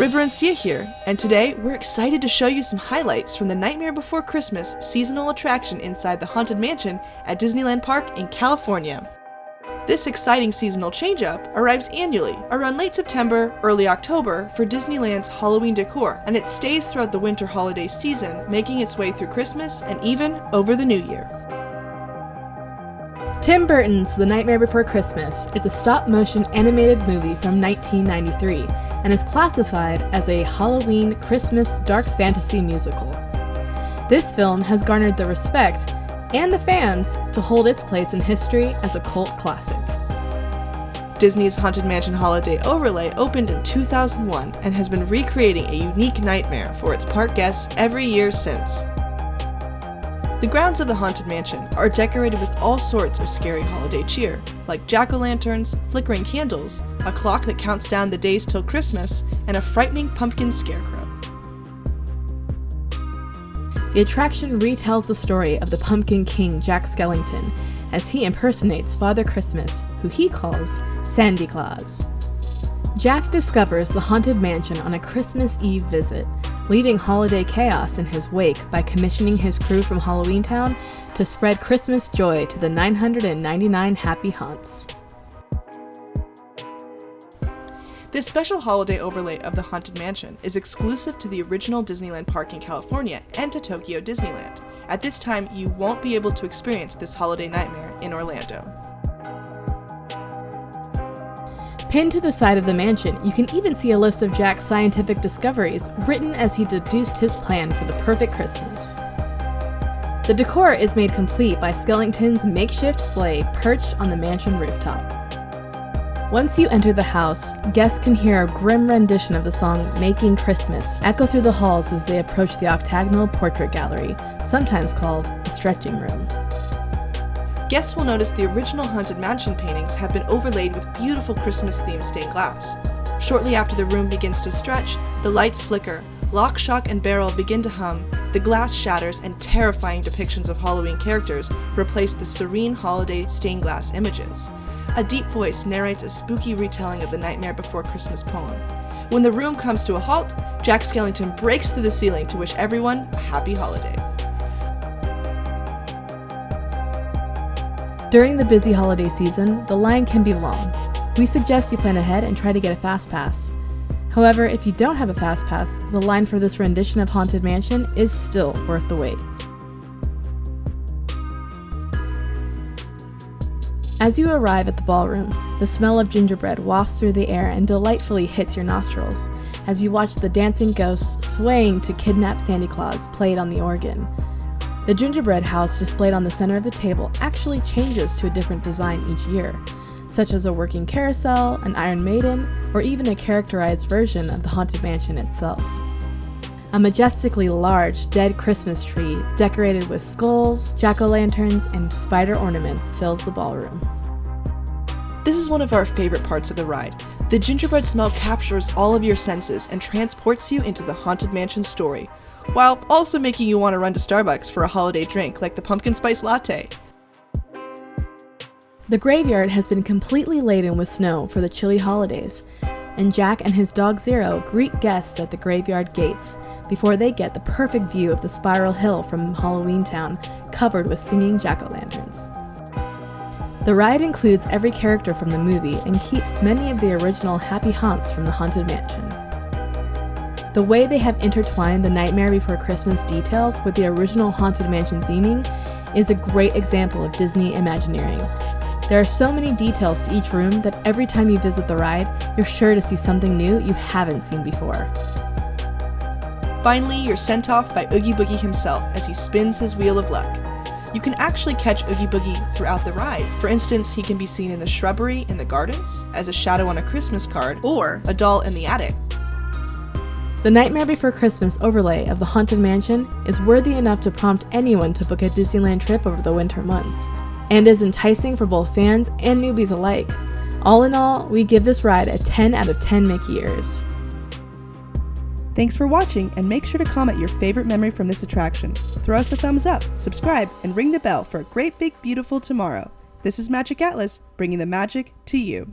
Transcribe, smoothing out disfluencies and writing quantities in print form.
River and Sia here, and today we're excited to show you some highlights from the Nightmare Before Christmas seasonal attraction inside the Haunted Mansion at Disneyland Park in California. This exciting seasonal change-up arrives annually, around late September, early October, for Disneyland's Halloween decor, and it stays throughout the winter holiday season, making its way through Christmas and even over the New Year. Tim Burton's The Nightmare Before Christmas is a stop-motion animated movie from 1993 and is classified as a Halloween Christmas dark fantasy musical. This film has garnered the respect and the fans to hold its place in history as a cult classic. Disney's Haunted Mansion Holiday Overlay opened in 2001 and has been recreating a unique nightmare for its park guests every year since. The grounds of the Haunted Mansion are decorated with all sorts of scary holiday cheer, like jack-o'-lanterns, flickering candles, a clock that counts down the days till Christmas, and a frightening pumpkin scarecrow. The attraction retells the story of the Pumpkin King Jack Skellington as he impersonates Father Christmas, who he calls Sandy Claws. Jack discovers the Haunted Mansion on a Christmas Eve visit, leaving holiday chaos in his wake by commissioning his crew from Halloween Town to spread Christmas joy to the 999 happy haunts. This special holiday overlay of the Haunted Mansion is exclusive to the original Disneyland Park in California and to Tokyo Disneyland. At this time, you won't be able to experience this holiday nightmare in Orlando. Pinned to the side of the mansion, you can even see a list of Jack's scientific discoveries written as he deduced his plan for the perfect Christmas. The decor is made complete by Skellington's makeshift sleigh perched on the mansion rooftop. Once you enter the house, guests can hear a grim rendition of the song Making Christmas echo through the halls as they approach the octagonal portrait gallery, sometimes called the stretching room. Guests will notice the original Haunted Mansion paintings have been overlaid with beautiful Christmas-themed stained glass. Shortly after the room begins to stretch, the lights flicker, lock, shock, and barrel begin to hum, the glass shatters, and terrifying depictions of Halloween characters replace the serene holiday stained glass images. A deep voice narrates a spooky retelling of the Nightmare Before Christmas poem. When the room comes to a halt, Jack Skellington breaks through the ceiling to wish everyone a happy holiday. During the busy holiday season, the line can be long. We suggest you plan ahead and try to get a Fastpass. However, if you don't have a Fastpass, the line for this rendition of Haunted Mansion is still worth the wait. As you arrive at the ballroom, the smell of gingerbread wafts through the air and delightfully hits your nostrils as you watch the dancing ghosts swaying to Kidnap Sandy Claws played on the organ. The gingerbread house displayed on the center of the table actually changes to a different design each year, such as a working carousel, an Iron Maiden, or even a characterized version of the Haunted Mansion itself. A majestically large dead Christmas tree decorated with skulls, jack-o'-lanterns, and spider ornaments fills the ballroom. This is one of our favorite parts of the ride. The gingerbread smell captures all of your senses and transports you into the Haunted Mansion story, while also making you want to run to Starbucks for a holiday drink like the pumpkin spice latte. The graveyard has been completely laden with snow for the chilly holidays, and Jack and his dog Zero greet guests at the graveyard gates before they get the perfect view of the spiral hill from Halloween Town covered with singing jack-o'-lanterns. The ride includes every character from the movie and keeps many of the original happy haunts from the Haunted Mansion. The way they have intertwined the Nightmare Before Christmas details with the original Haunted Mansion theming is a great example of Disney Imagineering. There are so many details to each room that every time you visit the ride, you're sure to see something new you haven't seen before. Finally, you're sent off by Oogie Boogie himself as he spins his wheel of luck. You can actually catch Oogie Boogie throughout the ride. For instance, he can be seen in the shrubbery in the gardens, as a shadow on a Christmas card, or a doll in the attic. The Nightmare Before Christmas overlay of the Haunted Mansion is worthy enough to prompt anyone to book a Disneyland trip over the winter months, and is enticing for both fans and newbies alike. All in all, we give this ride a 10 out of 10 Mickey ears. Thanks for watching, and make sure to comment your favorite memory from this attraction. Throw us a thumbs up, subscribe, and ring the bell for a great big beautiful tomorrow. This is Magiq Atlas, bringing the magic to you.